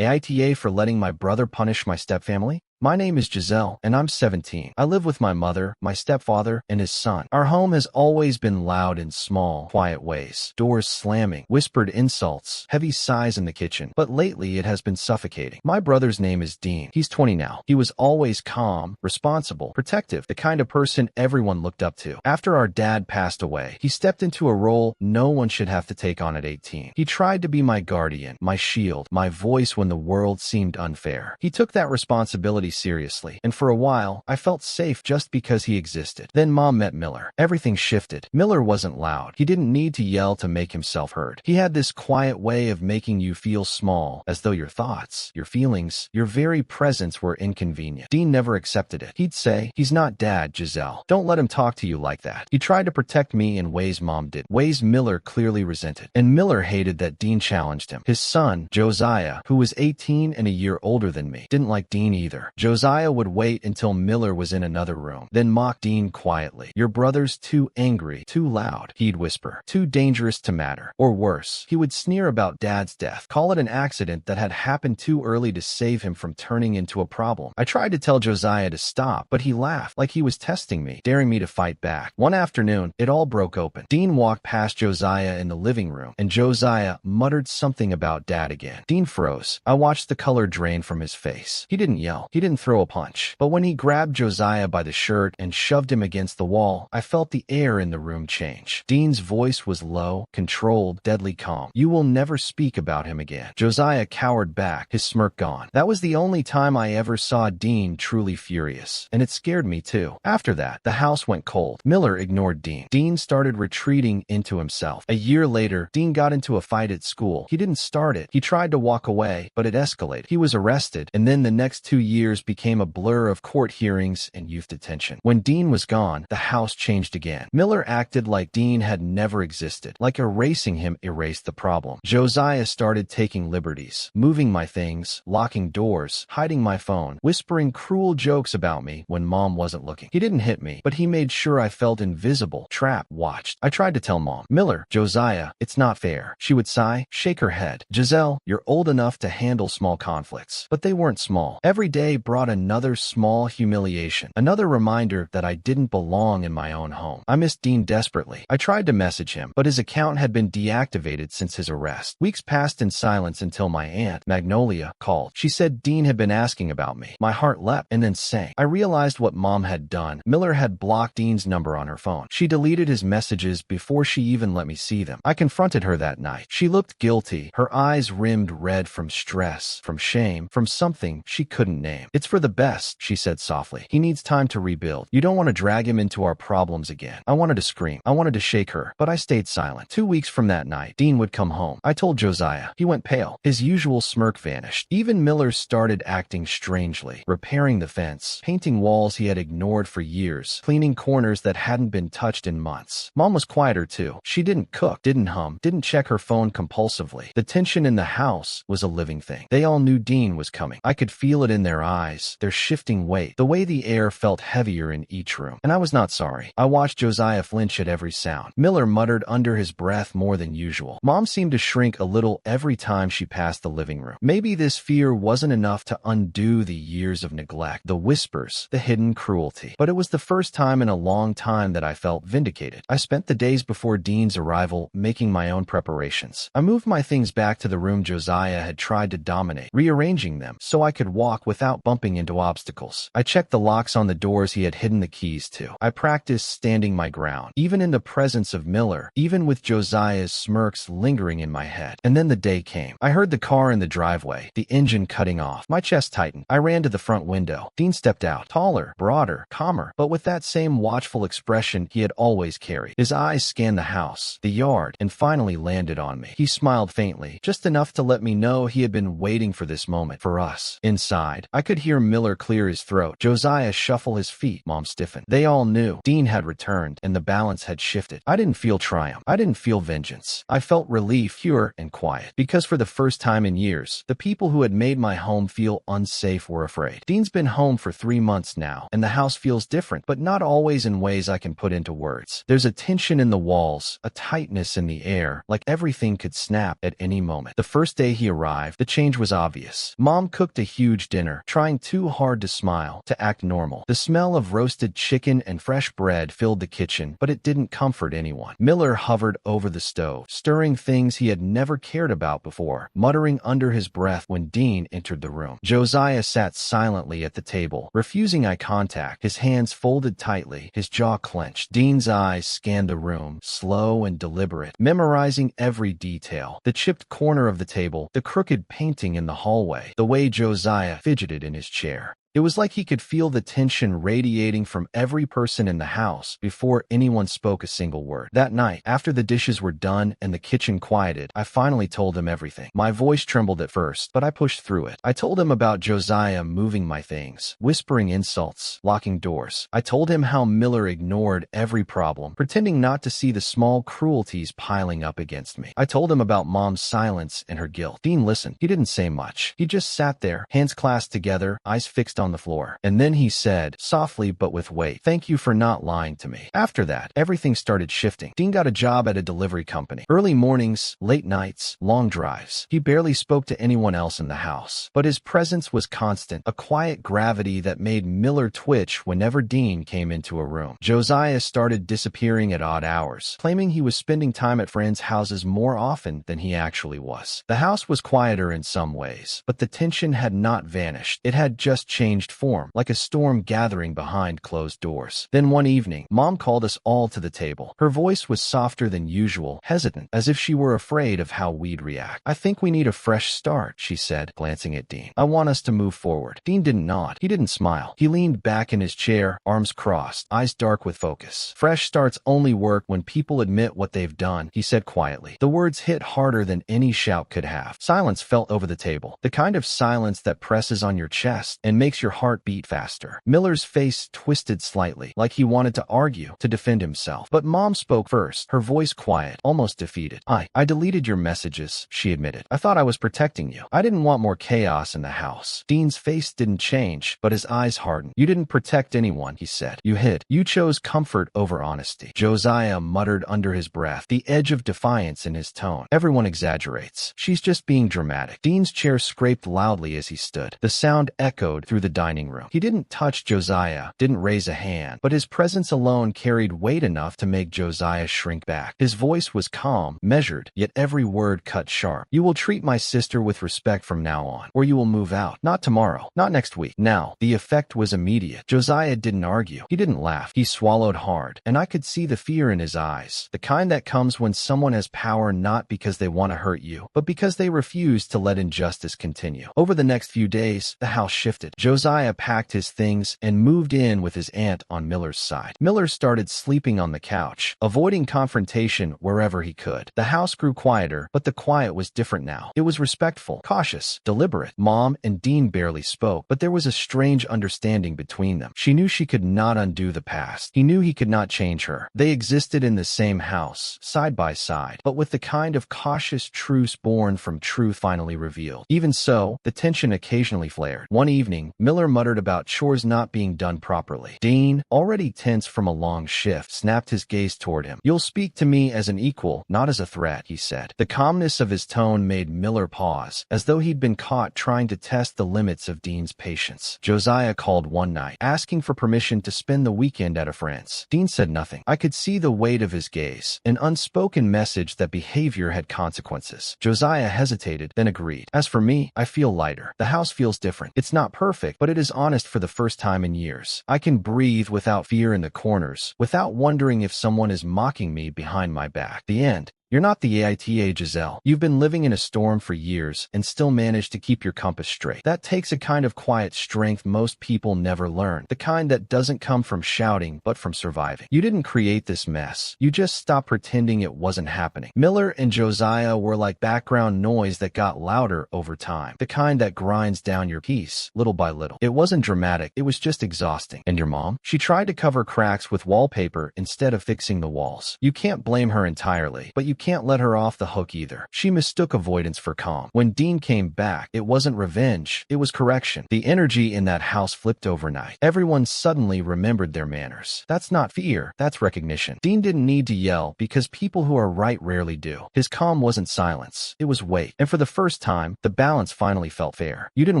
AITA for letting my brother punish my stepfamily? My name is Giselle, and I'm 17. I live with my mother, my stepfather, and his son. Our home has always been loud in small, quiet ways. Doors slamming, whispered insults, heavy sighs in the kitchen. But lately, it has been suffocating. My brother's name is Dean. He's 20 now. He was always calm, responsible, protective, the kind of person everyone looked up to. After our dad passed away, he stepped into a role no one should have to take on at 18. He tried to be my guardian, my shield, my voice when the world seemed unfair. He took that responsibility seriously, and for a while, I felt safe just because he existed. Then Mom met Miller. Everything shifted. Miller wasn't loud. He didn't need to yell to make himself heard. He had this quiet way of making you feel small, as though your thoughts, your feelings, your very presence were inconvenient. Dean never accepted it. He'd say, "He's not Dad, Giselle. Don't let him talk to you like that." He tried to protect me in ways Mom did, ways Miller clearly resented. And Miller hated that Dean challenged him. His son, Josiah, who was 18 and a year older than me, didn't like Dean either. Josiah would wait until Miller was in another room, then mock Dean quietly. "Your brother's too angry, too loud," he'd whisper, "too dangerous to matter." Or worse, he would sneer about Dad's death, call it an accident that had happened too early to save him from turning into a problem. I tried to tell Josiah to stop, but he laughed like he was testing me, daring me to fight back. One afternoon, it all broke open. Dean walked past Josiah in the living room, and Josiah muttered something about Dad again. Dean froze. I watched the color drain from his face. He didn't yell. He didn't throw a punch. But when he grabbed Josiah by the shirt and shoved him against the wall, I felt the air in the room change. Dean's voice was low, controlled, deadly calm. "You will never speak about him again." Josiah cowered back, his smirk gone. That was the only time I ever saw Dean truly furious, and it scared me too. After that, the house went cold. Miller ignored Dean. Dean started retreating into himself. A year later, Dean got into a fight at school. He didn't start it. He tried to walk away, but it escalated. He was arrested, and then the next 2 years became a blur of court hearings and youth detention. When Dean was gone, the house changed again. Miller acted like Dean had never existed, like erasing him erased the problem. Josiah started taking liberties, moving my things, locking doors, hiding my phone, whispering cruel jokes about me when Mom wasn't looking. He didn't hit me, but he made sure I felt invisible, trapped, watched. I tried to tell Mom, "Miller, Josiah, it's not fair." She would sigh, shake her head. "Giselle, you're old enough to handle small conflicts." But they weren't small. Every day brought another small humiliation, another reminder that I didn't belong in my own home. I missed Dean desperately. I tried to message him, but his account had been deactivated since his arrest. Weeks passed in silence until my aunt, Magnolia, called. She said Dean had been asking about me. My heart leapt and then sank. I realized what Mom had done. Miller had blocked Dean's number on her phone. She deleted his messages before she even let me see them. I confronted her that night. She looked guilty, her eyes rimmed red from stress, from shame, from something she couldn't name. "It's for the best," she said softly. "He needs time to rebuild. You don't want to drag him into our problems again." I wanted to scream. I wanted to shake her, but I stayed silent. 2 weeks from that night, Dean would come home. I told Josiah. He went pale. His usual smirk vanished. Even Miller started acting strangely, repairing the fence, painting walls he had ignored for years, cleaning corners that hadn't been touched in months. Mom was quieter too. She didn't cook, didn't hum, didn't check her phone compulsively. The tension in the house was a living thing. They all knew Dean was coming. I could feel it in their eyes, their shifting weight, the way the air felt heavier in each room. And I was not sorry. I watched Josiah flinch at every sound. Miller muttered under his breath more than usual. Mom seemed to shrink a little every time she passed the living room. Maybe this fear wasn't enough to undo the years of neglect, the whispers, the hidden cruelty. But it was the first time in a long time that I felt vindicated. I spent the days before Dean's arrival making my own preparations. I moved my things back to the room Josiah had tried to dominate, rearranging them so I could walk without bumping into obstacles. I checked the locks on the doors he had hidden the keys to. I practiced standing my ground, even in the presence of Miller, even with Josiah's smirks lingering in my head. And then the day came. I heard the car in the driveway, the engine cutting off. My chest tightened. I ran to the front window. Dean stepped out, taller, broader, calmer, but with that same watchful expression he had always carried. His eyes scanned the house, the yard, and finally landed on me. He smiled faintly, just enough to let me know he had been waiting for this moment, for us. Inside, I could could hear Miller clear his throat, Josiah shuffle his feet. Mom stiffened. They all knew. Dean had returned, and the balance had shifted. I didn't feel triumph. I didn't feel vengeance. I felt relief, pure and quiet. Because for the first time in years, the people who had made my home feel unsafe were afraid. Dean's been home for 3 months now, and the house feels different, but not always in ways I can put into words. There's a tension in the walls, a tightness in the air, like everything could snap at any moment. The first day he arrived, the change was obvious. Mom cooked a huge dinner, trying too hard to smile, to act normal. The smell of roasted chicken and fresh bread filled the kitchen, but it didn't comfort anyone. Miller hovered over the stove, stirring things he had never cared about before, muttering under his breath when Dean entered the room. Josiah sat silently at the table, refusing eye contact, his hands folded tightly, his jaw clenched. Dean's eyes scanned the room, slow and deliberate, memorizing every detail. The chipped corner of the table, the crooked painting in the hallway, the way Josiah fidgeted in his chair. It was like he could feel the tension radiating from every person in the house before anyone spoke a single word. That night, after the dishes were done and the kitchen quieted, I finally told him everything. My voice trembled at first, but I pushed through it. I told him about Josiah moving my things, whispering insults, locking doors. I told him how Miller ignored every problem, pretending not to see the small cruelties piling up against me. I told him about Mom's silence and her guilt. Dean listened. He didn't say much. He just sat there, hands clasped together, eyes fixed on the floor. And then he said, softly but with weight, "Thank you for not lying to me." After that, everything started shifting. Dean got a job at a delivery company. Early mornings, late nights, long drives. He barely spoke to anyone else in the house, but his presence was constant, a quiet gravity that made Miller twitch whenever Dean came into a room. Josiah started disappearing at odd hours, claiming he was spending time at friends' houses more often than he actually was. The house was quieter in some ways, but the tension had not vanished. It had just changed form, like a storm gathering behind closed doors. Then one evening, Mom called us all to the table. Her voice was softer than usual, hesitant, as if she were afraid of how we'd react. "I think we need a fresh start," she said, glancing at Dean. "I want us to move forward." Dean didn't nod. He didn't smile. He leaned back in his chair, arms crossed, eyes dark with focus. "Fresh starts only work when people admit what they've done," he said quietly. The words hit harder than any shout could have. Silence fell over the table, the kind of silence that presses on your chest and makes your heart beat faster. Miller's face twisted slightly, like he wanted to argue, to defend himself. But Mom spoke first, her voice quiet, almost defeated. I deleted your messages," she admitted. "I thought I was protecting you. I didn't want more chaos in the house." Dean's face didn't change, but his eyes hardened. "You didn't protect anyone," he said. "You hid. You chose comfort over honesty." Josiah muttered under his breath, the edge of defiance in his tone. "Everyone exaggerates. She's just being dramatic." Dean's chair scraped loudly as he stood. The sound echoed through the dining room. He didn't touch Josiah, didn't raise a hand, but his presence alone carried weight enough to make Josiah shrink back. His voice was calm, measured, yet every word cut sharp. "You will treat my sister with respect from now on, or you will move out. Not tomorrow, not next week, now." The effect was immediate. Josiah didn't argue. He didn't laugh. He swallowed hard, and I could see the fear in his eyes, the kind that comes when someone has power not because they want to hurt you, but because they refuse to let injustice continue. Over the next few days, the house shifted. Josiah packed his things and moved in with his aunt on Miller's side. Miller started sleeping on the couch, avoiding confrontation wherever he could. The house grew quieter, but the quiet was different now. It was respectful, cautious, deliberate. Mom and Dean barely spoke, but there was a strange understanding between them. She knew she could not undo the past. He knew he could not change her. They existed in the same house, side by side, but with the kind of cautious truce born from truth finally revealed. Even so, the tension occasionally flared. One evening, Miller muttered about chores not being done properly. Dean, already tense from a long shift, snapped his gaze toward him. "You'll speak to me as an equal, not as a threat," he said. The calmness of his tone made Miller pause, as though he'd been caught trying to test the limits of Dean's patience. Josiah called one night, asking for permission to spend the weekend at a friend's. Dean said nothing. I could see the weight of his gaze, an unspoken message that behavior had consequences. Josiah hesitated, then agreed. "As for me, I feel lighter. The house feels different. It's not perfect, but it is honest for the first time in years. I can breathe without fear in the corners, without wondering if someone is mocking me behind my back." The end. You're not the AITA, Giselle. You've been living in a storm for years and still managed to keep your compass straight. That takes a kind of quiet strength most people never learn, the kind that doesn't come from shouting but from surviving. You didn't create this mess. You just stopped pretending it wasn't happening. Miller and Josiah were like background noise that got louder over time, the kind that grinds down your peace little by little. It wasn't dramatic, it was just exhausting. And your mom? She tried to cover cracks with wallpaper instead of fixing the walls. You can't blame her entirely, but you can't let her off the hook either. She mistook avoidance for calm. When Dean came back, it wasn't revenge, it was correction. The energy in that house flipped overnight. Everyone suddenly remembered their manners. That's not fear, that's recognition. Dean didn't need to yell because people who are right rarely do. His calm wasn't silence, it was weight. And for the first time, the balance finally felt fair. You didn't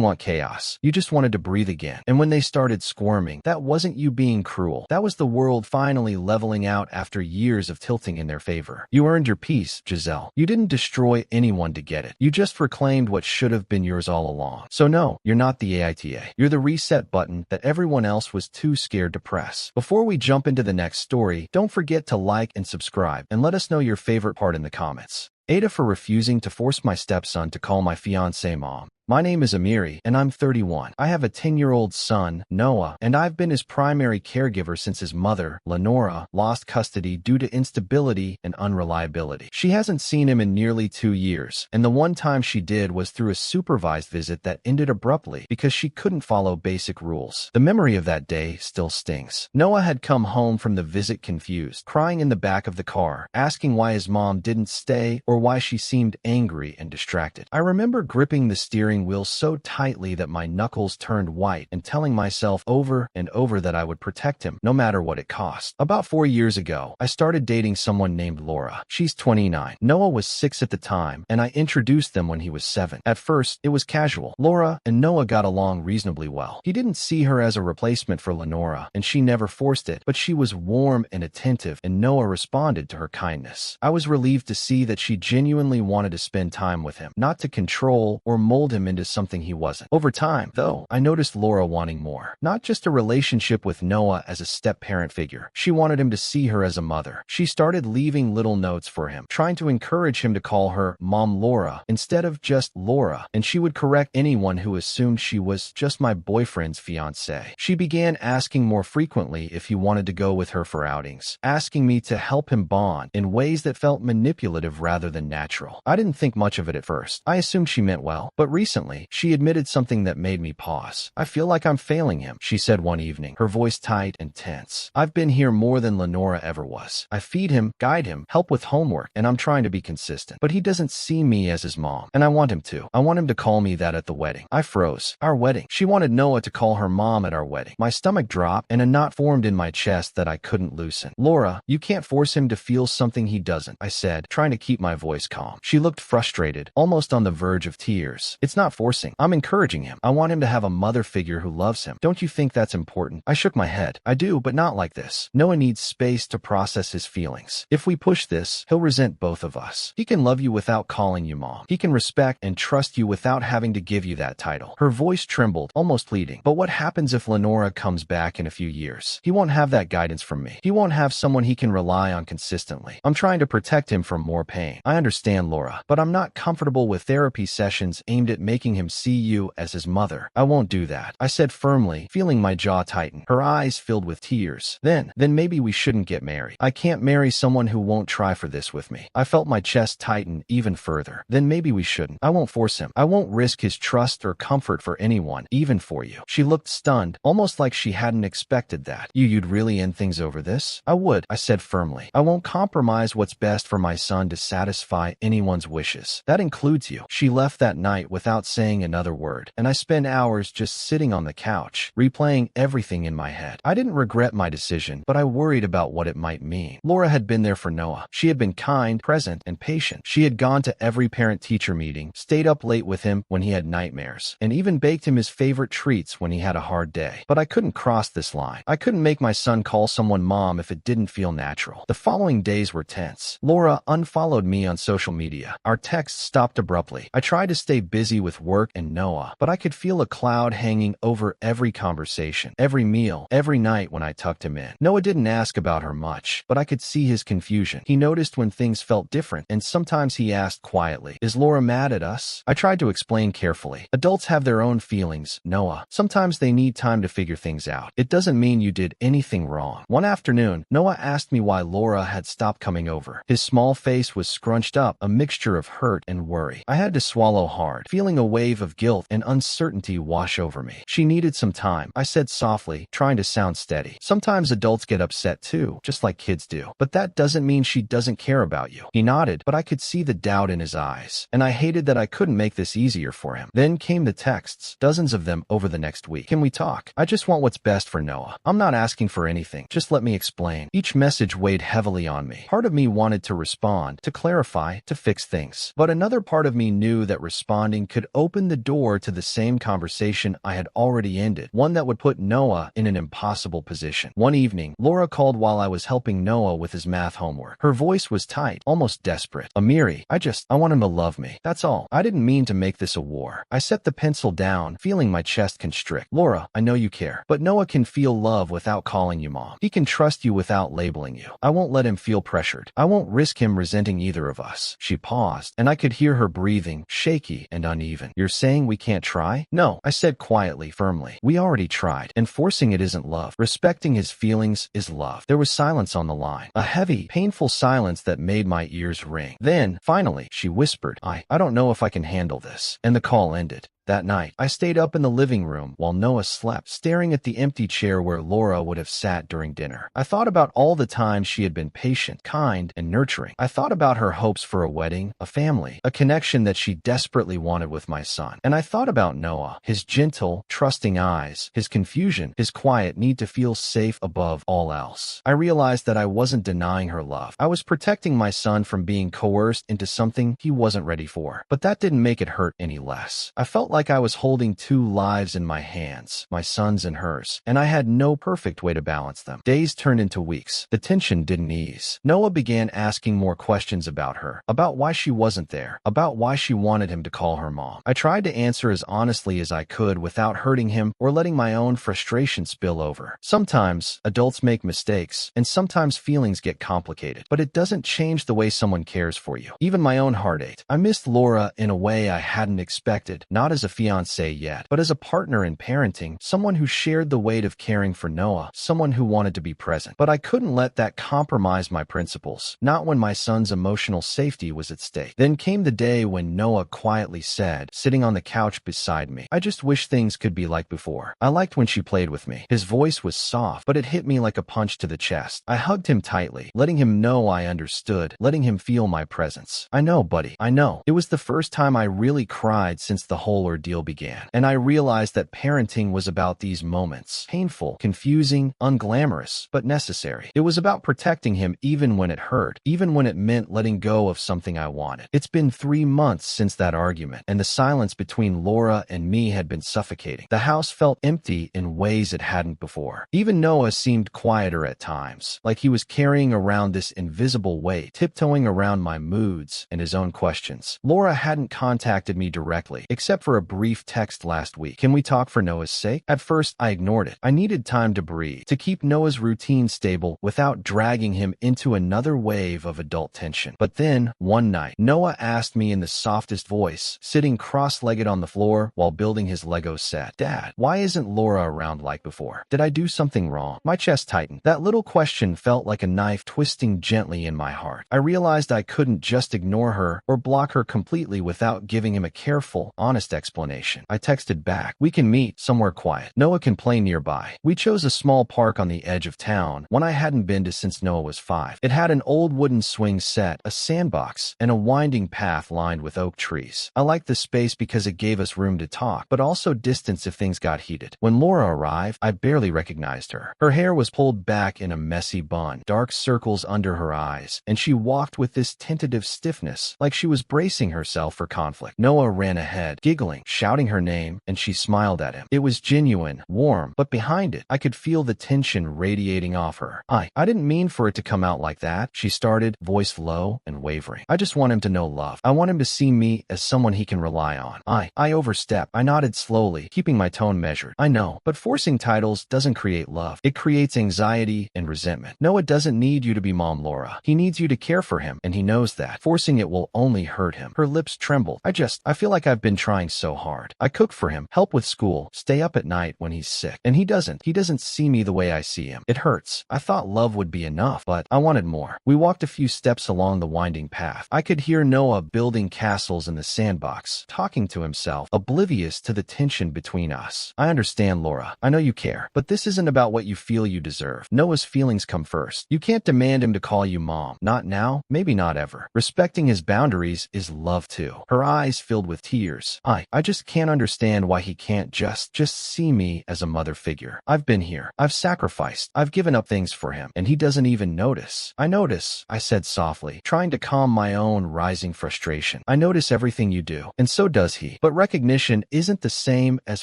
want chaos, you just wanted to breathe again. And when they started squirming, that wasn't you being cruel. That was the world finally leveling out after years of tilting in their favor. You earned your peace, Giselle. You didn't destroy anyone to get it. You just reclaimed what should have been yours all along. So no, you're not the AITA. You're the reset button that everyone else was too scared to press. Before we jump into the next story, don't forget to like and subscribe, and let us know your favorite part in the comments. AITA for refusing to force my stepson to call my fiancée mom. My name is Amiri, and I'm 31. I have a 10-year-old son, Noah, and I've been his primary caregiver since his mother, Lenora, lost custody due to instability and unreliability. She hasn't seen him in nearly 2 years, and the one time she did was through a supervised visit that ended abruptly because she couldn't follow basic rules. The memory of that day still stings. Noah had come home from the visit confused, crying in the back of the car, asking why his mom didn't stay or why she seemed angry and distracted. I remember gripping the steering wheel so tightly that my knuckles turned white and telling myself over and over that I would protect him, no matter what it cost. About 4 years ago, I started dating someone named Laura. She's 29. Noah was 6 at the time, and I introduced them when he was 7. At first, it was casual. Laura and Noah got along reasonably well. He didn't see her as a replacement for Lenora, and she never forced it, but she was warm and attentive, and Noah responded to her kindness. I was relieved to see that she genuinely wanted to spend time with him, not to control or mold him into something he wasn't. Over time, though, I noticed Laura wanting more. Not just a relationship with Noah as a step-parent figure. She wanted him to see her as a mother. She started leaving little notes for him, trying to encourage him to call her Mom Laura instead of just Laura, and she would correct anyone who assumed she was just my boyfriend's fiancée. She began asking more frequently if he wanted to go with her for outings, asking me to help him bond in ways that felt manipulative rather than natural. I didn't think much of it at first. I assumed she meant well, but recently, she admitted something that made me pause. I feel like I'm failing him, she said one evening, her voice tight and tense. I've been here more than Lenora ever was. I feed him, guide him, help with homework, and I'm trying to be consistent. But he doesn't see me as his mom, and I want him to. I want him to call me that at the wedding. I froze. Our wedding. She wanted Noah to call her mom at our wedding. My stomach dropped, and a knot formed in my chest that I couldn't loosen. Laura, you can't force him to feel something he doesn't, I said, trying to keep my voice calm. She looked frustrated, almost on the verge of tears. It's not forcing. I'm encouraging him. I want him to have a mother figure who loves him. Don't you think that's important? I shook my head. I do, but not like this. Noah needs space to process his feelings. If we push this, he'll resent both of us. He can love you without calling you mom. He can respect and trust you without having to give you that title. Her voice trembled, almost pleading. But what happens if Lenora comes back in a few years? He won't have that guidance from me. He won't have someone he can rely on consistently. I'm trying to protect him from more pain. I understand, Laura, but I'm not comfortable with therapy sessions aimed at making him see you as his mother. I won't do that, I said firmly, feeling my jaw tighten. Her eyes filled with tears. Then maybe we shouldn't get married. I can't marry someone who won't try for this with me. I felt my chest tighten even further. Then maybe we shouldn't. I won't force him. I won't risk his trust or comfort for anyone, even for you. She looked stunned, almost like she hadn't expected that. You'd really end things over this? I would, I said firmly. I won't compromise what's best for my son to satisfy anyone's wishes. That includes you. She left that night without saying another word, and I spent hours just sitting on the couch, replaying everything in my head. I didn't regret my decision, but I worried about what it might mean. Laura had been there for Noah. She had been kind, present, and patient. She had gone to every parent-teacher meeting, stayed up late with him when he had nightmares, and even baked him his favorite treats when he had a hard day. But I couldn't cross this line. I couldn't make my son call someone mom if it didn't feel natural. The following days were tense. Laura unfollowed me on social media. Our texts stopped abruptly. I tried to stay busy with with work and Noah, but I could feel a cloud hanging over every conversation, every meal, every night when I tucked him in. Noah didn't ask about her much, but I could see his confusion. He noticed when things felt different, and sometimes he asked quietly, "Is Laura mad at us?" I tried to explain carefully. Adults have their own feelings, Noah. Sometimes they need time to figure things out. It doesn't mean you did anything wrong. One afternoon, Noah asked me why Laura had stopped coming over. His small face was scrunched up, a mixture of hurt and worry. I had to swallow hard, feeling a wave of guilt and uncertainty wash over me. She needed some time, I said softly, trying to sound steady. Sometimes adults get upset too, just like kids do. But that doesn't mean she doesn't care about you. He nodded, but I could see the doubt in his eyes, and I hated that I couldn't make this easier for him. Then came the texts, dozens of them over the next week. "Can we talk? I just want what's best for Noah. I'm not asking for anything. Just let me explain." Each message weighed heavily on me. Part of me wanted to respond, to clarify, to fix things. But another part of me knew that responding could open the door to the same conversation I had already ended, one that would put Noah in an impossible position. One evening, Laura called while I was helping Noah with his math homework. Her voice was tight, almost desperate. "Amiri, I want him to love me. That's all. I didn't mean to make this a war." I set the pencil down, feeling my chest constrict. "Laura, I know you care, but Noah can feel love without calling you mom. He can trust you without labeling you. I won't let him feel pressured. I won't risk him resenting either of us." She paused, and I could hear her breathing, shaky and uneven. "You're saying we can't try?" "No," I said quietly, firmly. "We already tried, and forcing it isn't love. Respecting his feelings is love." There was silence on the line, a heavy, painful silence that made my ears ring. Then, finally, she whispered, I don't know if I can handle this." And the call ended. That night, I stayed up in the living room while Noah slept, staring at the empty chair where Laura would have sat during dinner. I thought about all the times she had been patient, kind, and nurturing. I thought about her hopes for a wedding, a family, a connection that she desperately wanted with my son. And I thought about Noah, his gentle, trusting eyes, his confusion, his quiet need to feel safe above all else. I realized that I wasn't denying her love. I was protecting my son from being coerced into something he wasn't ready for. But that didn't make it hurt any less. I felt like I was holding two lives in my hands, my son's and hers, and I had no perfect way to balance them. Days turned into weeks. The tension didn't ease. Noah began asking more questions about her, about why she wasn't there, about why she wanted him to call her mom. I tried to answer as honestly as I could without hurting him or letting my own frustration spill over. Sometimes adults make mistakes, and sometimes feelings get complicated, but it doesn't change the way someone cares for you. Even my own heart ached. I missed Laura in a way I hadn't expected, not as a fiancé yet, but as a partner in parenting, someone who shared the weight of caring for Noah, someone who wanted to be present. But I couldn't let that compromise my principles, not when my son's emotional safety was at stake. Then came the day when Noah quietly said, sitting on the couch beside me, "I just wish things could be like before. I liked when she played with me." His voice was soft, but it hit me like a punch to the chest. I hugged him tightly, letting him know I understood, letting him feel my presence. "I know, buddy, I know." It was the first time I really cried since the whole ordeal began, and I realized that parenting was about these moments. Painful, confusing, unglamorous, but necessary. It was about protecting him even when it hurt, even when it meant letting go of something I wanted. It's been 3 months since that argument, and the silence between Laura and me had been suffocating. The house felt empty in ways it hadn't before. Even Noah seemed quieter at times, like he was carrying around this invisible weight, tiptoeing around my moods and his own questions. Laura hadn't contacted me directly, except for a brief text last week. "Can we talk for Noah's sake?" At first, I ignored it. I needed time to breathe, to keep Noah's routine stable without dragging him into another wave of adult tension. But then, one night, Noah asked me in the softest voice, sitting cross-legged on the floor while building his Lego set, "Dad, why isn't Laura around like before? Did I do something wrong?" My chest tightened. That little question felt like a knife twisting gently in my heart. I realized I couldn't just ignore her or block her completely without giving him a careful, honest explanation. I texted back, "We can meet somewhere quiet. Noah can play nearby." We chose a small park on the edge of town, one I hadn't been to since Noah was 5. It had an old wooden swing set, a sandbox, and a winding path lined with oak trees. I liked the space because it gave us room to talk, but also distance if things got heated. When Laura arrived, I barely recognized her. Her hair was pulled back in a messy bun, dark circles under her eyes, and she walked with this tentative stiffness, like she was bracing herself for conflict. Noah ran ahead, giggling, shouting her name, and she smiled at him. It was genuine, warm, but behind it, I could feel the tension radiating off her. I didn't mean for it to come out like that, she started, voice low and wavering. I just want him to know love. I want him to see me as someone he can rely on. I overstepped. I nodded slowly, keeping my tone measured. I know, but forcing titles doesn't create love. It creates anxiety and resentment. Noah doesn't need you to be Mom Laura. He needs you to care for him, and he knows that. Forcing it will only hurt him. Her lips trembled. I feel like I've been trying so hard. I cook for him, help with school, stay up at night when he's sick. And he doesn't see me the way I see him. It hurts. I thought love would be enough, but I wanted more. We walked a few steps along the winding path. I could hear Noah building castles in the sandbox, talking to himself, oblivious to the tension between us. I understand, Laura. I know you care, but this isn't about what you feel you deserve. Noah's feelings come first. You can't demand him to call you mom. Not now, maybe not ever. Respecting his boundaries is love too. Her eyes filled with tears. I just can't understand why he can't just see me as a mother figure. I've been here. I've sacrificed. I've given up things for him, and he doesn't even notice. I notice, I said softly, trying to calm my own rising frustration. I notice everything you do, and so does he. But recognition isn't the same as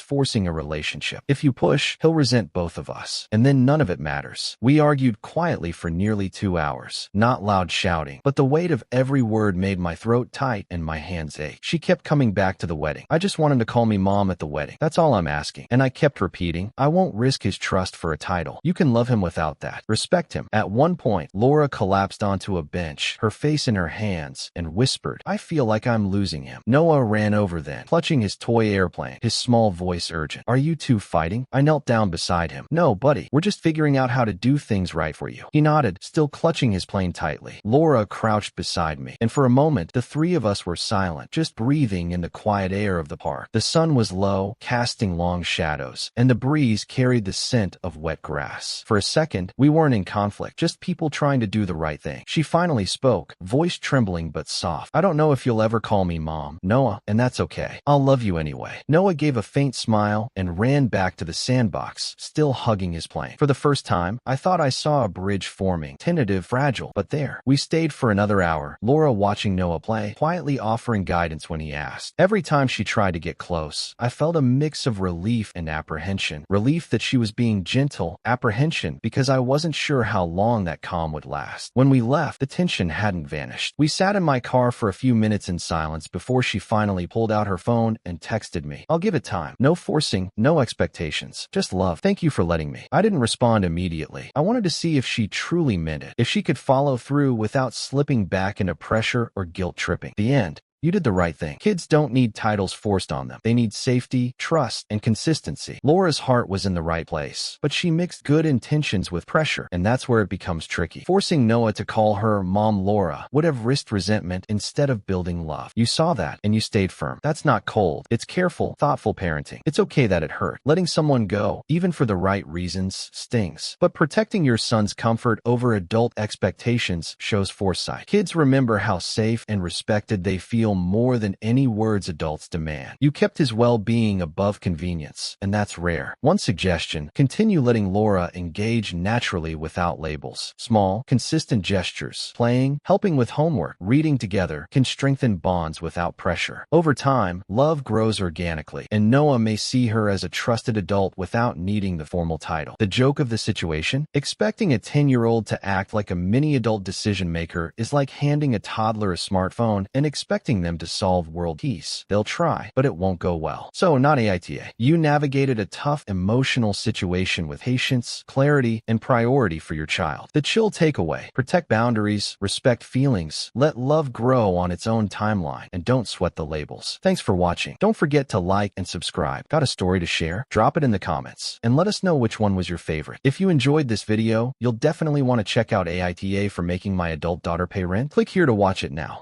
forcing a relationship. If you push, he'll resent both of us, and then none of it matters. We argued quietly for nearly 2 hours, not loud shouting, but the weight of every word made my throat tight and my hands ache. She kept coming back to the wedding. I just want him to call me mom at the wedding. That's all I'm asking. And I kept repeating, I won't risk his trust for a title. You can love him without that. Respect him. At one point, Laura collapsed onto a bench, her face in her hands, and whispered, I feel like I'm losing him. Noah ran over then, clutching his toy airplane, his small voice urgent. Are you two fighting? I knelt down beside him. No, buddy, we're just figuring out how to do things right for you. He nodded, still clutching his plane tightly. Laura crouched beside me, and for a moment, the three of us were silent, just breathing in the quiet air of the park. The sun was low, casting long shadows, and the breeze carried the scent of wet grass. For a second, we weren't in conflict, just people trying to do the right thing. She finally spoke, voice trembling but soft. I don't know if you'll ever call me mom, Noah, and that's okay. I'll love you anyway. Noah gave a faint smile and ran back to the sandbox, still hugging his plane. For the first time, I thought I saw a bridge forming, tentative, fragile, but there. We stayed for another hour, Laura watching Noah play, quietly offering guidance when he asked. Every time she tried to get close, I felt a mix of relief and apprehension. Relief that she was being gentle, apprehension because I wasn't sure how long that calm would last. When we left, the tension hadn't vanished. We sat in my car for a few minutes in silence before she finally pulled out her phone and texted me. I'll give it time. No forcing, no expectations. Just love. Thank you for letting me. I didn't respond immediately. I wanted to see if she truly meant it, if she could follow through without slipping back into pressure or guilt tripping. The end. You did the right thing. Kids don't need titles forced on them. They need safety, trust, and consistency. Laura's heart was in the right place, but she mixed good intentions with pressure, and that's where it becomes tricky. Forcing Noah to call her Mom Laura would have risked resentment instead of building love. You saw that, and you stayed firm. That's not cold. It's careful, thoughtful parenting. It's okay that it hurt. Letting someone go, even for the right reasons, stings. But protecting your son's comfort over adult expectations shows foresight. Kids remember how safe and respected they feel more than any words adults demand. You kept his well-being above convenience, and that's rare. One suggestion, continue letting Laura engage naturally without labels. Small, consistent gestures, playing, helping with homework, reading together can strengthen bonds without pressure. Over time, love grows organically, and Noah may see her as a trusted adult without needing the formal title. The joke of the situation? Expecting a 10-year-old to act like a mini-adult decision-maker is like handing a toddler a smartphone and expecting them to solve world peace. They'll try, but it won't go well. So, not AITA. You navigated a tough emotional situation with patience, clarity, and priority for your child. The chill takeaway: protect boundaries, respect feelings, let love grow on its own timeline, and don't sweat the labels. Thanks for watching. Don't forget to like and subscribe. Got a story to share? Drop it in the comments, and let us know which one was your favorite. If you enjoyed this video, you'll definitely want to check out AITA for making my adult daughter pay rent. Click here to watch it now.